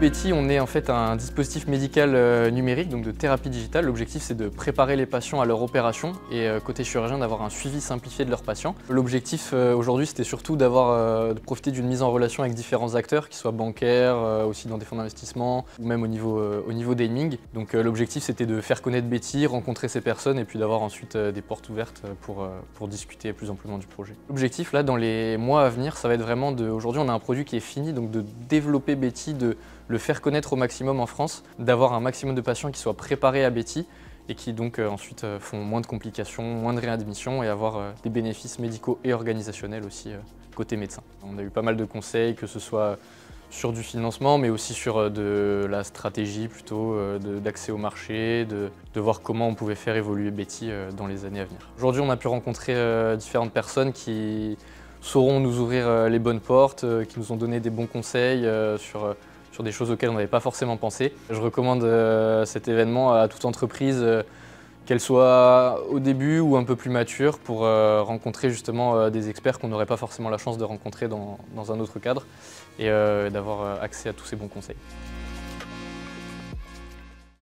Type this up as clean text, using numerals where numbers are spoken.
Betty, on est en fait un dispositif médical numérique, donc de thérapie digitale. L'objectif, c'est de préparer les patients à leur opération et côté chirurgien, d'avoir un suivi simplifié de leurs patients. L'objectif aujourd'hui, c'était surtout de profiter d'une mise en relation avec différents acteurs, qu'ils soient bancaires, aussi dans des fonds d'investissement, ou même au niveau d'Aiming. Donc l'objectif, c'était de faire connaître Betty, rencontrer ces personnes et puis d'avoir ensuite des portes ouvertes pour discuter plus amplement du projet. L'objectif, là, dans les mois à venir, ça va être vraiment aujourd'hui, on a un produit qui est fini, donc de développer Betty, de le faire connaître au maximum en France, d'avoir un maximum de patients qui soient préparés à Betty et qui donc ensuite font moins de complications, moins de réadmissions et avoir des bénéfices médicaux et organisationnels aussi côté médecin. On a eu pas mal de conseils, que ce soit sur du financement, mais aussi sur de la stratégie plutôt, d'accès au marché, de voir comment on pouvait faire évoluer Betty dans les années à venir. Aujourd'hui, on a pu rencontrer différentes personnes qui sauront nous ouvrir les bonnes portes, qui nous ont donné des bons conseils sur des choses auxquelles on n'avait pas forcément pensé. Je recommande cet événement à toute entreprise, qu'elle soit au début ou un peu plus mature, pour rencontrer justement des experts qu'on n'aurait pas forcément la chance de rencontrer dans un autre cadre et d'avoir accès à tous ces bons conseils.